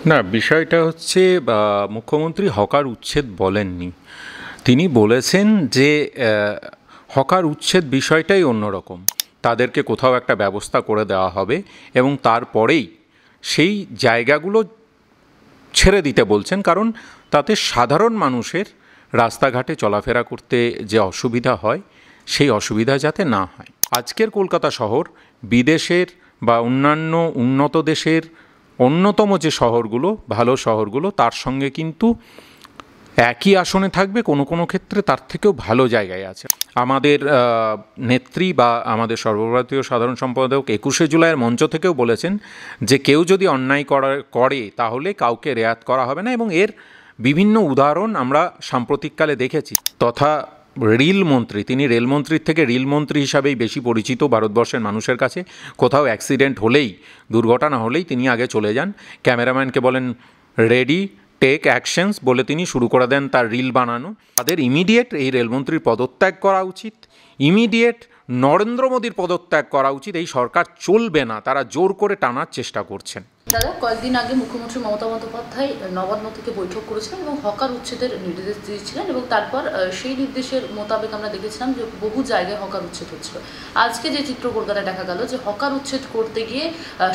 না, বিষয়টা হচ্ছে মুখ্যমন্ত্রী হকার উচ্ছেদ বলেননি। তিনি বলেছেন যে হকার উচ্ছেদ বিষয়টাই অন্যরকম। তাদেরকে কোথাও একটা ব্যবস্থা করে দেওয়া হবে এবং তারপরেই সেই জায়গাগুলো ছেড়ে দিতে বলছেন, কারণ তাতে সাধারণ মানুষের রাস্তাঘাটে চলাফেরা করতে যে অসুবিধা হয় সেই অসুবিধা যাতে না হয়। আজকের কলকাতা শহর বিদেশের বা অন্যান্য উন্নত দেশের অন্যতম যে শহরগুলো, ভালো শহরগুলো, তার সঙ্গে কিন্তু একই আসনে থাকবে, কোনো কোনো ক্ষেত্রে তার থেকেও ভালো জায়গায় আছে। আমাদের নেত্রী বা আমাদের সর্বভারতীয় সাধারণ সম্পাদক 21শে জুলাইয়ের মঞ্চ থেকেও বলেছেন যে কেউ যদি অন্যায় করে তাহলে কাউকে রেয়াত করা হবে না, এবং এর বিভিন্ন উদাহরণ আমরা সাম্প্রতিককালে দেখেছি। তথা রেলমন্ত্রী, তিনি রেলমন্ত্রীর থেকে রেলমন্ত্রী হিসাবেই বেশি পরিচিত ভারতবর্ষের মানুষের কাছে। কোথাও অ্যাক্সিডেন্ট হলেই, দুর্ঘটনা হলেই তিনি আগে চলে যান, ক্যামেরাম্যানকে বলেন রেডি টেক অ্যাকশনস বলে তিনি শুরু করে দেন তার রিল বানানো। তাদের ইমিডিয়েট এই রেলমন্ত্রীর পদত্যাগ করা উচিত, ইমিডিয়েট নরেন্দ্র মোদীর পদত্যাগ করা উচিত। এই সরকার চলবে না, তারা জোর করে টানার চেষ্টা করছেন। দাদা, কয়েকদিন আগে মুখ্যমন্ত্রী মমতা বন্দ্যোপাধ্যায় নবান্ন থেকে বৈঠক করেছিলেন এবং হকার উচ্ছেদের নির্দেশ দিয়েছিলেন, এবং তারপর সেই নির্দেশের মোতাবেক আমরা দেখেছিলাম যে বহু জায়গায় হকার উচ্ছেদ হচ্ছিল। আজকে যে চিত্র কলকাতায় দেখা গেল যে হকার উচ্ছেদ করতে গিয়ে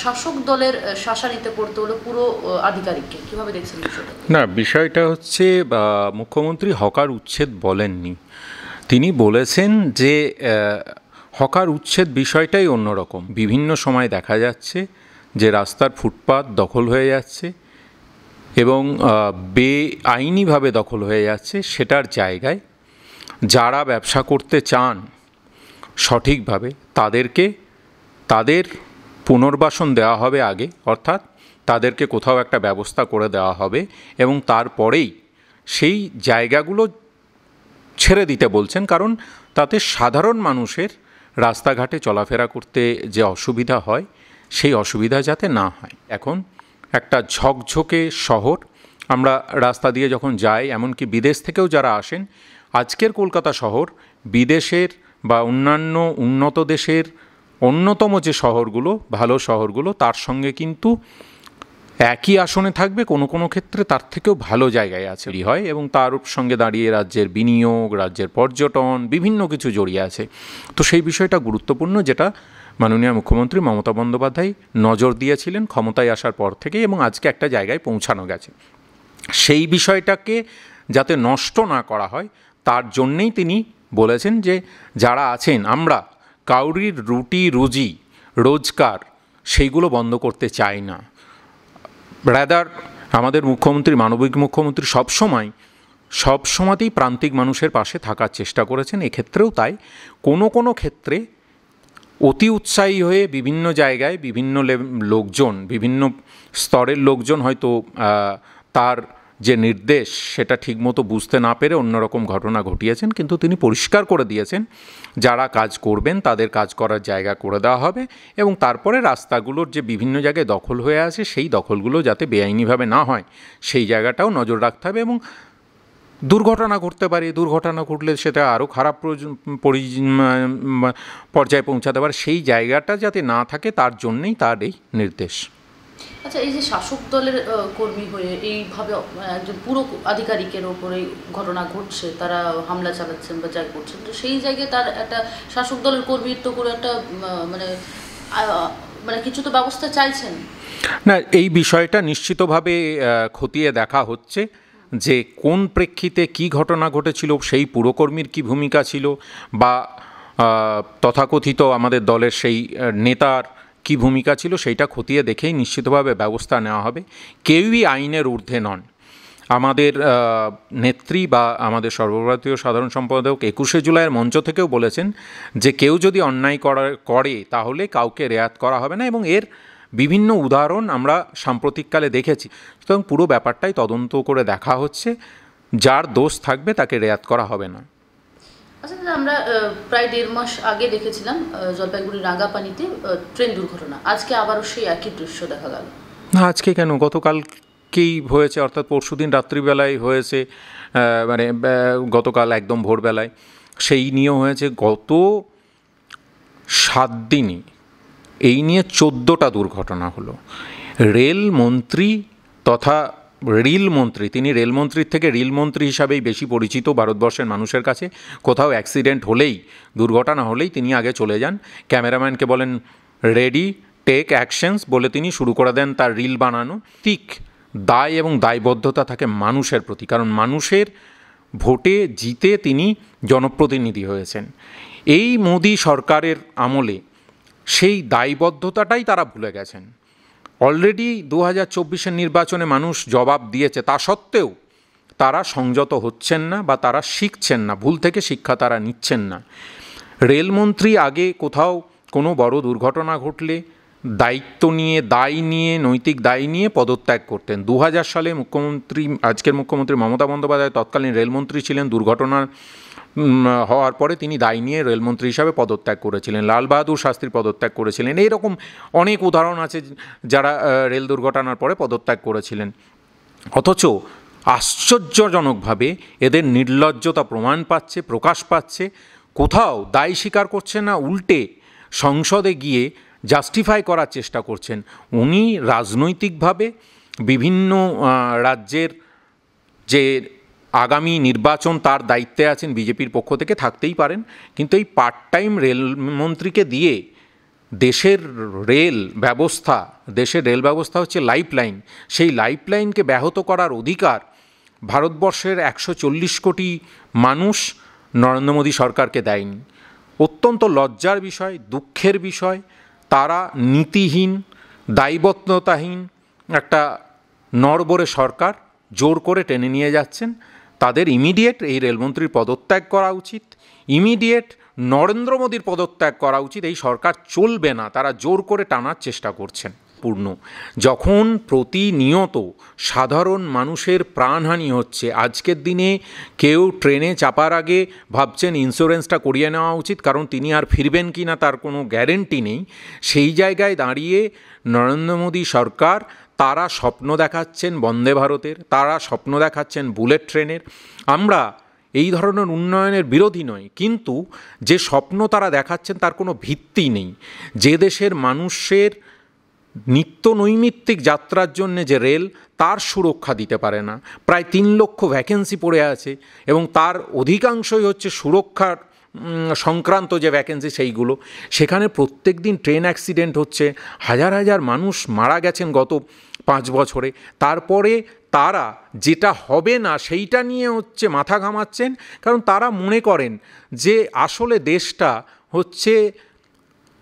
শাসক দলের শাসানিতে পড়তে হলো পুরো আধিকারিককে, কীভাবে দেখছেন বিষয়টা? না, বিষয়টা হচ্ছে মুখ্যমন্ত্রী হকার উচ্ছেদ বলেননি। তিনি বলেছেন যে হকার উচ্ছেদ বিষয়টাই অন্যরকম। বিভিন্ন সময় দেখা যাচ্ছে যে রাস্তার ফুটপাত দখল হয়ে যাচ্ছে এবং বেআইনিভাবে দখল হয়ে যাচ্ছে। সেটার জায়গায় যারা ব্যবসা করতে চান সঠিকভাবে তাদেরকে তাদের পুনর্বাসন দেওয়া হবে আগে, অর্থাৎ তাদেরকে কোথাও একটা ব্যবস্থা করে দেওয়া হবে এবং তারপরেই সেই জায়গাগুলো ছেড়ে দিতে বলছেন, কারণ তাতে সাধারণ মানুষের রাস্তাঘাটে চলাফেরা করতে যে অসুবিধা হয় সেই অসুবিধা যাতে না হয়। এখন একটা ঝকঝকে শহর, আমরা রাস্তা দিয়ে যখন যাই, এমনকি বিদেশ থেকেও যারা আসেন, আজকের কলকাতা শহর বিদেশের বা অন্যান্য উন্নত দেশের অন্যতম যে শহরগুলো, ভালো শহরগুলো, তার সঙ্গে কিন্তু একই আসনে থাকবে, কোনো কোনো ক্ষেত্রে তার থেকেও ভালো জায়গায় আছে হয়, এবং তার সঙ্গে দাঁড়িয়ে রাজ্যের বিনিয়োগ, রাজ্যের পর্যটন, বিভিন্ন কিছু জড়িয়ে আছে। তো সেই বিষয়টা গুরুত্বপূর্ণ, যেটা মাননীয় মুখ্যমন্ত্রী মমতা বন্দ্যোপাধ্যায় নজর দিয়েছিলেন ক্ষমতায় আসার পর থেকে, এবং আজকে একটা জায়গায় পৌঁছানো গেছে। সেই বিষয়টাকে যাতে নষ্ট না করা হয় তার জন্যেই তিনি বলেছেন যে যারা আছেন, আমরা কাউরির রুটি রুজি রোজগার সেইগুলো বন্ধ করতে চাই না। রাদার আমাদের মুখ্যমন্ত্রী, মানবিক মুখ্যমন্ত্রী সবসময়তেই প্রান্তিক মানুষের পাশে থাকার চেষ্টা করেছেন। এক্ষেত্রেও তাই। কোনো কোনো ক্ষেত্রে অতি উৎসাহী হয়ে বিভিন্ন জায়গায় বিভিন্ন লোকজন, বিভিন্ন স্তরের লোকজন হয়তো তার যে নির্দেশ সেটা ঠিকমতো বুঝতে না পেরে অন্যরকম ঘটনা ঘটিয়েছেন, কিন্তু তিনি পরিষ্কার করে দিয়েছেন যারা কাজ করবেন তাদের কাজ করার জায়গা করে দেওয়া হবে, এবং তারপরে রাস্তাগুলোর যে বিভিন্ন জায়গায় দখল হয়ে আছে সেই দখলগুলো যাতে বেআইনিভাবে না হয় সেই জায়গাটাও নজর রাখতে হবে। এবং দুর্ঘটনা ঘটতে পারে, দুর্ঘটনা ঘটলে সেটা আরও খারাপ পর্যায়ে পৌঁছাতে পারে, সেই জায়গাটা যাতে না থাকে তার জন্যেই তার এই নির্দেশ। আচ্ছা, এই যে শাসক দলের কর্মী হয়ে এইভাবে একজন পুরো আধিকারিকের ওপরে ঘটনা ঘটছে, তারা হামলা চালাচ্ছেন বা যাই করছেন, তো সেই জায়গায় তার একটা শাসক দলের কর্মীর তো করে একটা মানে কিছু তো ব্যবস্থা চাইছেন না। এই বিষয়টা নিশ্চিতভাবে খতিয়ে দেখা হচ্ছে যে কোন প্রেক্ষিতে কি ঘটনা ঘটেছিল, সেই পুরকর্মীর কি ভূমিকা ছিল, বা তথাকথিত আমাদের দলের সেই নেতার কি ভূমিকা ছিল, সেইটা খতিয়ে দেখেই নিশ্চিতভাবে ব্যবস্থা নেওয়া হবে। কেউই আইনের ঊর্ধ্বে নন। আমাদের নেত্রী বা আমাদের সর্বভারতীয় সাধারণ সম্পাদক 21শে জুলাইয়ের মঞ্চ থেকেও বলেছেন যে কেউ যদি অন্যায় করে তাহলে কাউকে রেয়াত করা হবে না, এবং এর বিভিন্ন উদাহরণ আমরা সাম্প্রতিককালে দেখেছি। সুতরাং পুরো ব্যাপারটাই তদন্ত করে দেখা হচ্ছে, যার দোষ থাকবে তাকে রেয়াত করা হবে না। আচ্ছা, আমরা প্রায় 1.5 মাস আগে দেখেছিলাম জলপাইগুড়ি রাঙ্গাপানিতে ট্রেন দুর্ঘটনা, আজকে আবারও সেই একই দৃশ্য দেখা গেল। না, আজকে কেন, গতকালকেই হয়েছে, অর্থাৎ পরশুদিন রাত্রিবেলায় হয়েছে, মানে গতকাল একদম ভোরবেলায় সেই নিয়েও হয়েছে। গত 7 দিনই এই নিয়ে 14টা দুর্ঘটনা হলো। রেলমন্ত্রী তথা রেলমন্ত্রী, তিনি রেলমন্ত্রীর থেকে রেলমন্ত্রী হিসাবেই বেশি পরিচিত ভারতবর্ষের মানুষের কাছে। কোথাও অ্যাক্সিডেন্ট হলেই, দুর্ঘটনা হলেই তিনি আগে চলে যান, ক্যামেরাম্যানকে বলেন রেডি টেক অ্যাকশনস বলে তিনি শুরু করে দেন তার রিল বানানো। ঠিক দায় এবং দায়বদ্ধতা থাকে মানুষের প্রতি, কারণ মানুষের ভোটে জিতে তিনি জনপ্রতিনিধি হয়েছেন। এই মোদি সরকারের আমলে সেই দায়বদ্ধতাটাই তারা ভুলে গেছেন। অলরেডি 2024-এর নির্বাচনে মানুষ জবাব দিয়েছে, তা সত্ত্বেও তারা সংযত হচ্ছেন না বা তারা শিখছেন না, ভুল থেকে শিক্ষা তারা নিচ্ছেন না। রেলমন্ত্রী আগে কোথাও কোনো বড় দুর্ঘটনা ঘটলে দায় নিয়ে নৈতিক দায় নিয়ে পদত্যাগ করতেন। 2000 সালে আজকের মুখ্যমন্ত্রী মমতা বন্দ্যোপাধ্যায় তৎকালীন রেলমন্ত্রী ছিলেন। দুর্ঘটনা হওয়ার পরে তিনি দায় নিয়ে রেলমন্ত্রী হিসাবে পদত্যাগ করেছিলেন। লাল বাহাদুর শাস্ত্রী পদত্যাগ করেছিলেন। এইরকম অনেক উদাহরণ আছে যারা রেল দুর্ঘটনার পরে পদত্যাগ করেছিলেন। অথচ আশ্চর্যজনকভাবে এদের নির্লজ্জতা প্রকাশ পাচ্ছে। কোথাও দায় স্বীকার করছে না, উল্টে সংসদে গিয়ে জাস্টিফাই করার চেষ্টা করছেন। উনি রাজনৈতিকভাবে বিভিন্ন রাজ্যের যে আগামী নির্বাচন তার দায়িত্বে আছেন, বিজেপির পক্ষ থেকে থাকতেই পারেন, কিন্তু এই পার্ট টাইম রেলমন্ত্রীকে দিয়ে দেশের রেল ব্যবস্থা হচ্ছে লাইফলাইন, সেই লাইফলাইনকে ব্যাহত করার অধিকার ভারতবর্ষের 140 কোটি মানুষ নরেন্দ্র মোদী সরকারকে দেয়নি। অত্যন্ত লজ্জার বিষয়, দুঃখের বিষয়, তারা নীতিহীন, দায়বদ্ধতাহীন একটা নড়বড়ে সরকার জোর করে টেনে নিয়ে যাচ্ছেন। তাদের ইমিডিয়েট এই রেলমন্ত্রীর পদত্যাগ করা উচিত, ইমিডিয়েট নরেন্দ্র মোদীর পদত্যাগ করা উচিত। এই সরকার চলবে না, তারা জোর করে টানার চেষ্টা করছেন। যখন প্রতিনিয়ত সাধারণ মানুষের প্রাণহানি হচ্ছে, আজকের দিনে কেউ ট্রেনে চাপার আগে ভাবছেন ইন্স্যুরেন্সটা করিয়ে নেওয়া উচিত, কারণ তিনি আর ফিরবেন কি না তার কোনো গ্যারেন্টি নেই। সেই জায়গায় দাঁড়িয়ে নরেন্দ্র মোদী সরকার তারা স্বপ্ন দেখাচ্ছেন বন্দে ভারতের, তারা স্বপ্ন দেখাচ্ছেন বুলেট ট্রেনের। আমরা এই ধরনের উন্নয়নের বিরোধী নয়, কিন্তু যে স্বপ্ন তারা দেখাচ্ছেন তার কোনো ভিত্তি নেই। যে দেশের মানুষের নিত্য নৈমিত্তিক যাত্রার জন্য যে রেল, তার সুরক্ষা দিতে পারে না। প্রায় 3 লক্ষ ভ্যাকেন্সি পড়ে আছে এবং তার অধিকাংশই হচ্ছে সুরক্ষার সংক্রান্ত যে ভ্যাকেন্সি সেইগুলো। সেখানে প্রত্যেক দিন ট্রেন অ্যাক্সিডেন্ট হচ্ছে, হাজার হাজার মানুষ মারা গেছেন গত 5 বছরে। তারপরে তারা যেটা হবে না সেইটা নিয়ে হচ্ছে মাথা ঘামাচ্ছেন, কারণ তারা মনে করেন যে আসলে দেশটা হচ্ছে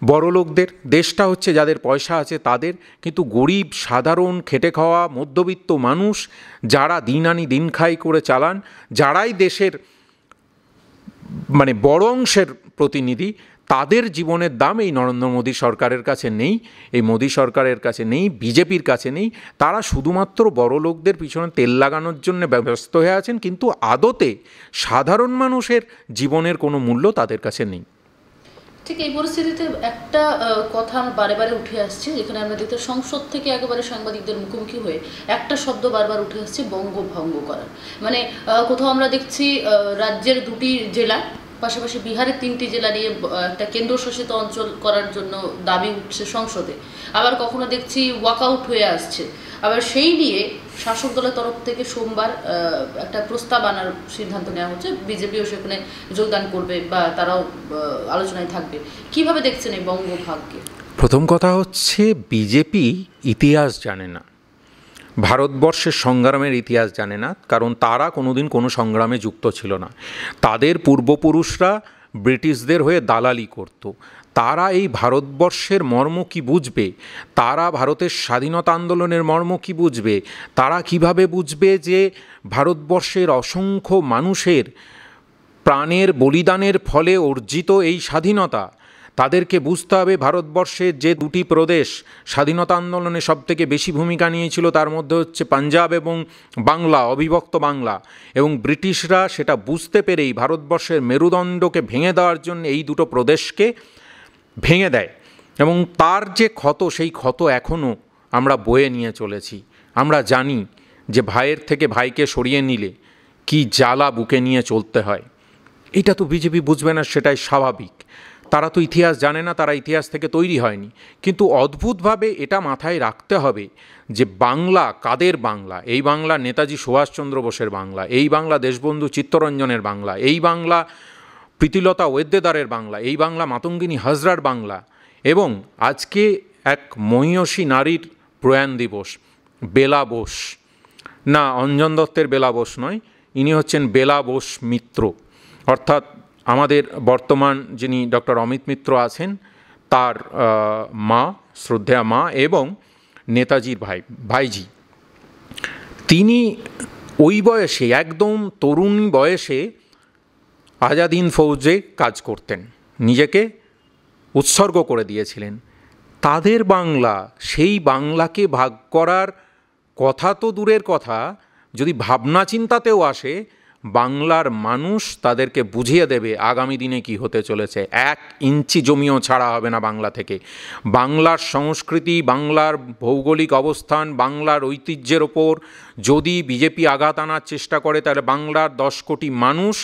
বড়লোকদের, দেশটা হচ্ছে যাদের পয়সা আছে তাদের, কিন্তু গরিব সাধারণ খেটে খাওয়া মধ্যবিত্ত মানুষ যারা দিন আনি দিন খাই করে চালান, যারাই দেশের বড় অংশের প্রতিনিধি, তাদের জীবনের দাম এই নরেন্দ্র মোদী সরকারের কাছে নেই, এই মোদী সরকারের কাছে নেই, বিজেপির কাছে নেই। তারা শুধুমাত্র বড় লোকদের পিছনে তেল লাগানোর জন্য ব্যস্ত হয়ে আছেন, কিন্তু আদতে সাধারণ মানুষের জীবনের কোনো মূল্য তাদের কাছে নেই। ঠিক এই পরিস্থিতিতে একটা কথা বারে বারে উঠে আসছে, যেখানে আমরা দেখতে সংসদ থেকে একেবারে সাংবাদিকদের মুখোমুখি হয়ে একটা শব্দ বারবার উঠে আসছে, বঙ্গভঙ্গ করার। কোথাও আমরা দেখছি রাজ্যের 2টি জেলা, পাশাপাশি বিহারের 3টি জেলা নিয়ে একটা কেন্দ্রশাসিত অঞ্চল করার জন্য দাবি উঠছে সংসদে। আবার কখনো দেখছি ওয়াকআউট হয়ে আসছে। আবার সেই নিয়ে শাসক দলের তরফ থেকে সোমবার একটা প্রস্তাব আনার সিদ্ধান্ত নেওয়া হচ্ছে, বিজেপিও সেখানে যোগদান করবে বা তারাও আলোচনায় থাকবে। কিভাবে দেখছেন এই বঙ্গভাগকে? প্রথম কথা হচ্ছে, বিজেপি ইতিহাস জানে না, ভারতবর্ষের সংগ্রামের ইতিহাস জানে না, কারণ তারা কোনোদিন কোনো সংগ্রামে যুক্ত ছিল না। তাদের পূর্বপুরুষরা ব্রিটিশদের হয়ে দালালি করত। তারা এই ভারতবর্ষের মর্ম কি বুঝবে? তারা ভারতের স্বাধীনতা আন্দোলনের মর্ম কি বুঝবে? তারা কিভাবে বুঝবে যে ভারতবর্ষের অসংখ্য মানুষের প্রাণের বলিদানের ফলে অর্জিত এই স্বাধীনতা? তাদেরকে বুঝতে হবে ভারতবর্ষের যে 2টি প্রদেশ স্বাধীনতা আন্দোলনে সবথেকে বেশি ভূমিকা নিয়েছিল, তার মধ্যে হচ্ছে পাঞ্জাব এবং বাংলা, অবিভক্ত বাংলা। এবং ব্রিটিশরা সেটা বুঝতে পেরেই ভারতবর্ষের মেরুদণ্ডকে ভেঙে দেওয়ার জন্য এই 2টো প্রদেশকে ভেঙে দেয়, এবং তার যে ক্ষত, সেই ক্ষত এখনও আমরা বয়ে নিয়ে চলেছি। আমরা জানি যে ভাইয়ের থেকে ভাইকে সরিয়ে নিলে কি জ্বালা বুকে নিয়ে চলতে হয়। এটা তো বিজেপি বুঝবে না, সেটাই স্বাভাবিক। তারা তো ইতিহাস জানে না, তারা ইতিহাস থেকে তৈরি হয়নি। কিন্তু অদ্ভুতভাবে এটা মাথায় রাখতে হবে যে বাংলা কাদের বাংলা? এই বাংলা নেতাজি সুভাষচন্দ্র বোসের বাংলা, এই বাংলা দেশবন্ধু চিত্তরঞ্জনের বাংলা, এই বাংলা প্রীতিলতা ওয়েদ্দেদারের বাংলা, এই বাংলা মাতঙ্গিনী হাজরার বাংলা। এবং আজকে এক মহিয়সী নারীর প্রয়াণ দিবস, বেলা বোস, না অঞ্জন দত্তের বেলা বোস নয়, ইনি হচ্ছেন বেলা বোস মিত্র, অর্থাৎ আমাদের বর্তমান যিনি ডক্টর অমিত মিত্র আছেন তার মা, শ্রদ্ধেয়া মা এবং নেতাজির ভাইজি। তিনি ওই বয়সে, একদম তরুণ বয়সে আজাদ হিন্দ ফৌজে কাজ করতেন, নিজেকে উৎসর্গ করে দিয়েছিলেন। তাদের বাংলা, সেই বাংলাকে ভাগ করার কথা তো দূরের কথা, যদি ভাবনা চিন্তাতেও আসে, বাংলার মানুষ তাদেরকে বুঝিয়ে দেবে আগামী দিনে কি হতে চলেছে। 1 ইঞ্চি জমিও ছাড়া হবে না বাংলা থেকে। বাংলার সংস্কৃতি, বাংলার ভৌগোলিক অবস্থান, বাংলার ঐতিহ্যের ওপর যদি বিজেপি আঘাত আনার চেষ্টা করে, তাহলে বাংলার 10 কোটি মানুষ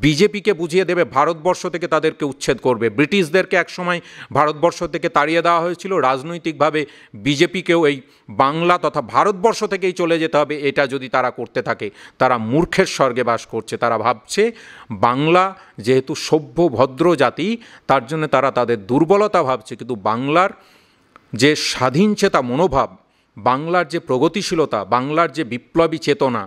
বিজেপিকে বুঝিয়ে দেবে ভারতবর্ষ থেকে তাদেরকে উচ্ছেদ করবে। ব্রিটিশদেরকে একসময় ভারতবর্ষ থেকে তাড়িয়ে দেওয়া হয়েছিল, রাজনৈতিকভাবে বিজেপিকেও এই বাংলা তথা ভারতবর্ষ থেকেই চলে যেতে হবে। এটা যদি তারা করতে থাকে, তারা মূর্খের স্বর্গে বাস করছে। তারা ভাবছে বাংলা যেহেতু সভ্য ভদ্র জাতি, তার জন্য তারা তাদের দুর্বলতা ভাবছে। কিন্তু বাংলার যে স্বাধীনচেতা মনোভাব, বাংলার যে প্রগতিশীলতা, বাংলার যে বিপ্লবী চেতনা,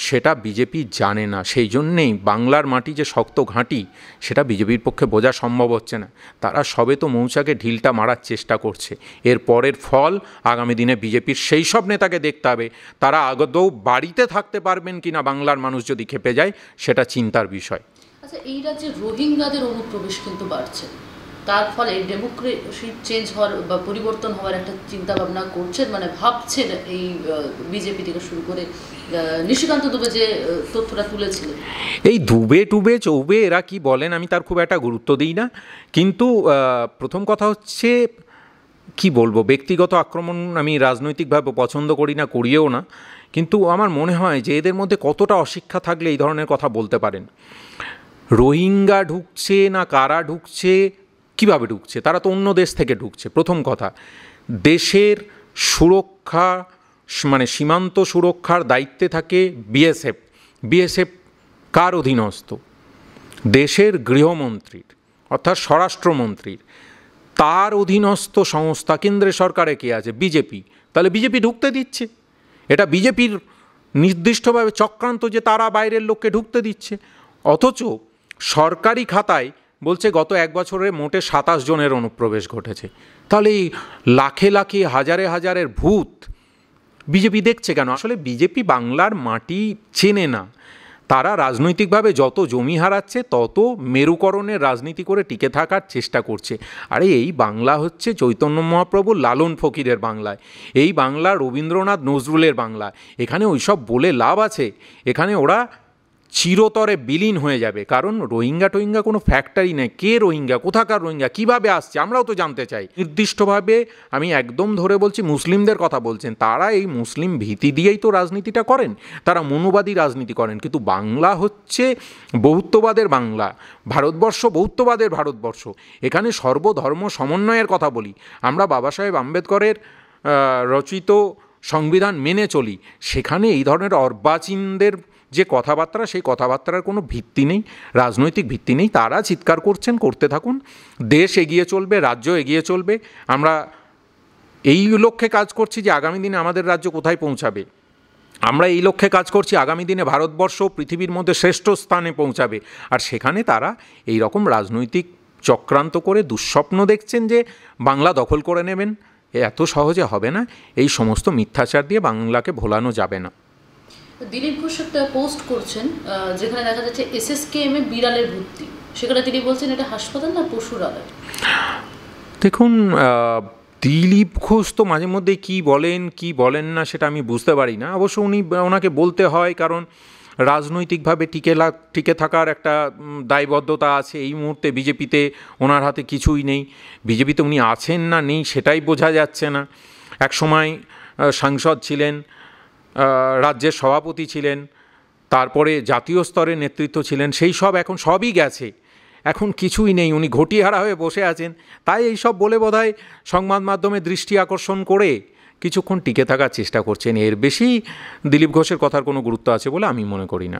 সেটা বিজেপি জানে না। সেই জন্যেই বাংলার মাটি যে শক্ত ঘাঁটি, সেটা বিজেপির পক্ষে বোঝা সম্ভব হচ্ছে না। তারা সবে তো মৌচাকে ঢিলটা মারার চেষ্টা করছে। এর পরের ফল আগামী দিনে বিজেপির সেই সব নেতাকে দেখতে হবে। তারা আদৌ বাড়িতে থাকতে পারবেন কিনা বাংলার মানুষ যদি খেপে যায়, সেটা চিন্তার বিষয়। আচ্ছা, এই রাজ্যে রোহিঙ্গাদের অনুপ্রবেশ কিন্তু বাড়ছে, তার ফলে ডেমোক্রেসি চেঞ্জ হওয়ার বা পরিবর্তন হওয়ার একটা চিন্তা ভাবনা করছেন, মানে ভাবছেন এই বিজেপি থেকে শুরু করে নিশিকান্ত দুবে যে তথ্যটা তুলেছিলেন। এই দুবে টুবে চৌবে এরা কি বলেন আমি তার খুব একটা গুরুত্ব দিই না। কিন্তু প্রথম কথা হচ্ছে, কি বলবো, ব্যক্তিগত আক্রমণ আমি রাজনৈতিকভাবে পছন্দ করি না, করিও না। কিন্তু আমার মনে হয় যে এদের মধ্যে কতটা অশিক্ষা থাকলে এই ধরনের কথা বলতে পারেন। রোহিঙ্গা ঢুকছে না কারা ঢুকছে, কিভাবে ঢুকছে? তারা তো অন্য দেশ থেকে ঢুকছে। প্রথম কথা, দেশের সুরক্ষা মানে সীমান্ত সুরক্ষার দায়িত্বে থাকে বিএসএফ। বিএসএফ কার অধীনস্থ? দেশের গৃহমন্ত্রীর, অর্থাৎ স্বরাষ্ট্রমন্ত্রীর। তার অধীনস্থ সংস্থা কেন্দ্রের সরকারে কে আছে? বিজেপি। তাহলে বিজেপি ঢুকতে দিচ্ছে। এটা বিজেপির নির্দিষ্টভাবে চক্রান্ত যে তারা বাইরের লোককে ঢুকতে দিচ্ছে। অথচ সরকারি খাতায় বলছে গত 1 বছরে মোটে 27 জনের অনুপ্রবেশ ঘটেছে। তাহলে এই লাখে লাখে হাজারে হাজারের ভূত বিজেপি দেখছে কেন? আসলে বিজেপি বাংলার মাটি চেনে না। তারা রাজনৈতিকভাবে যত জমি হারাচ্ছে, তত মেরুকরণের রাজনীতি করে টিকে থাকার চেষ্টা করছে। আরে এই বাংলা হচ্ছে চৈতন্য মহাপ্রভু লালন ফকিরের বাংলায়, এই বাংলা রবীন্দ্রনাথ নজরুলের বাংলা। এখানে ওইসব বলে লাভ আছে? এখানে ওরা চিরতরে বিলীন হয়ে যাবে। কারণ রোহিঙ্গা টোহিঙ্গা কোনো ফ্যাক্টরি নেই। কে রোহিঙ্গা, কোথাকার রোহিঙ্গা, কীভাবে আসছে, আমরাও তো জানতে চাই। নির্দিষ্টভাবে আমি একদম ধরে বলছি, মুসলিমদের কথা বলছেন। তারা এই মুসলিম ভীতি দিয়েই তো রাজনীতিটা করেন, তারা মনুবাদী রাজনীতি করেন। কিন্তু বাংলা হচ্ছে বহুত্ববাদের বাংলা, ভারতবর্ষ বহুত্ববাদের ভারতবর্ষ। এখানে সর্বধর্ম সমন্বয়ের কথা বলি আমরা, বাবা সাহেব আম্বেদকরের রচিত সংবিধান মেনে চলি। সেখানে এই ধরনের অর্বাচীনদের যে কথাবার্তা, সেই কথাবার্তার কোনো ভিত্তি নেই, রাজনৈতিক ভিত্তি নেই। তারা চিৎকার করছেন, করতে থাকুন। দেশ এগিয়ে চলবে, রাজ্য এগিয়ে চলবে। আমরা এই লক্ষ্যে কাজ করছি যে আগামী দিনে আমাদের রাজ্য কোথায় পৌঁছাবে। আমরা এই লক্ষ্যে কাজ করছি আগামী দিনে ভারতবর্ষ পৃথিবীর মধ্যে শ্রেষ্ঠ স্থানে পৌঁছাবে। আর সেখানে তারা এই রকম রাজনৈতিক চক্রান্ত করে দুঃস্বপ্ন দেখছেন যে বাংলা দখল করে নেবেন। এত সহজে হবে না। এই সমস্ত মিথ্যাচার দিয়ে বাংলাকে ভোলানো যাবে না। দিলীপ ঘোষ একটা পোস্ট করছেন যেখানে দেখা যাচ্ছে এসএসকেএমে বিড়ালের ভর্তি। সেখানে তিনি বলছেন এটা হাসপাতাল না পশুরালয়। দেখুন, দিলীপ ঘোষ তো মাঝে মধ্যে কী বলেন কি বলেন না সেটা আমি বুঝতে পারি না। অবশ্য ওনাকে বলতে হয়, কারণ রাজনৈতিকভাবে টিকে থাকার একটা দায়বদ্ধতা আছে। এই মুহূর্তে বিজেপিতে ওনার হাতে কিছুই নেই। বিজেপিতে উনি আছেন না নেই সেটাই বোঝা যাচ্ছে না। এক সময় সাংসদ ছিলেন, রাজ্যের সভাপতি ছিলেন, তারপরে জাতীয় স্তরের নেতৃত্ব ছিলেন। সেই সব এখন সবই গেছে। এখন কিছুই নেই, উনি ঘটিহারা হয়ে বসে আছেন, তাই এইসব বলে বোধহয় সংবাদ মাধ্যমে দৃষ্টি আকর্ষণ করে কিছুক্ষণ টিকে থাকার চেষ্টা করছেন। এর বেশি দিলীপ ঘোষের কথার কোনো গুরুত্ব আছে বলে আমি মনে করি না।